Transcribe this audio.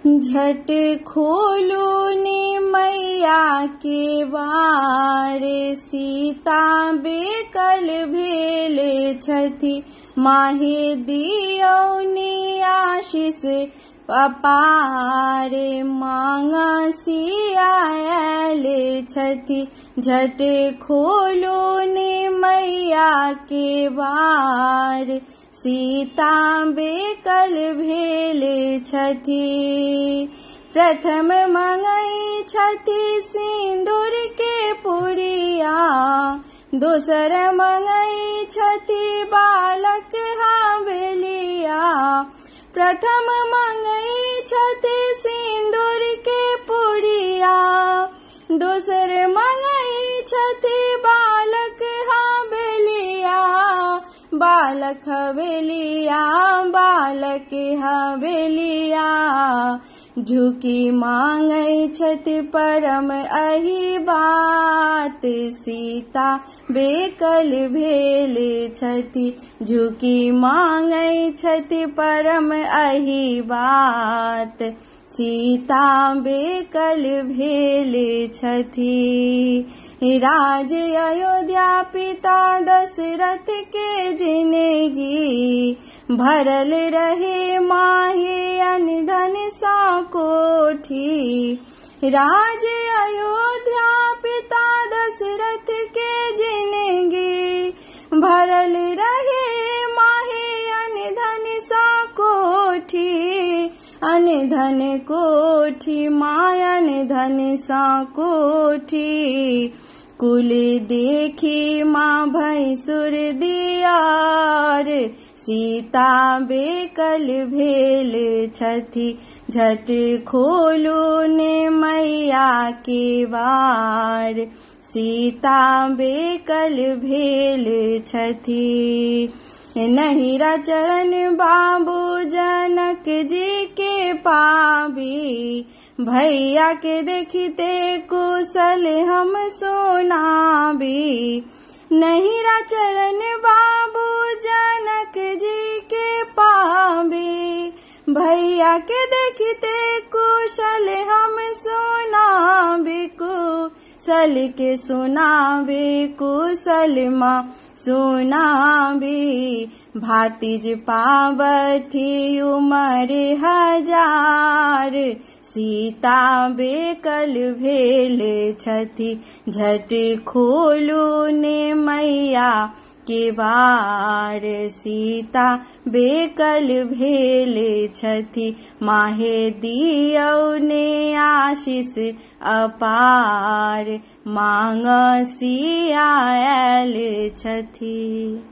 झट खोलू ने मैया के बार, सीता बेकल भेल छथि, माहे दियौनी आशीष अपार, मांगा सिया आयल छथि, झट खोलू ने मैया के बार, सीता बेकल भेल छथि। प्रथम मंगई छथि सिंदूर के पुड़िया, दोसर मंगई छथि बालक हवेलिया, प्रथम मंगई छथि सिंदूर के पुड़िया, दोसर मंगई छथि बालक हवेलिया, बालक हवेलिया, बालक हवेलिया, झुकी मांगई छथि परम अहि बात, सीता बेकल भेल छथि, झुकी मांगई छथि परम अहि बात, सीता बेकल भेल छथि। राज अयोध्या पिता दशरथ के जिंदगी, भरल रहे माहे अन्न धन सा कोठी, राज अयोध्या पिता दशरथ के जिंदगी, भरल रहे माहे अन्न धन सा कोठी, अन्न धन कोठी मायन धन सा कोठी, कुल देखी माँ भैंसुर दियार, सीता बेकल भेल छथि, झट खोलू ने मैया के बार, सीता बेकल भेल छथि। नहिरा चरण बाबू जनक जी के पाबी, भैया के देखते कुशल हम सुनाबी, नहिरा चरण बाबू जनक जी के पाबी, भैया के देखते कुशल हम सुनाबी, कुशल के सुनाबी, कुशल माँ सुनाबी, भातिज पावथी उमर हजार, सीता बेकल भेल छथि, झट खोलू ने मैया के बार, सीता बेकल भेल छथि, माहे दियौने आशीष अपार, मांग सिया आयल छथि।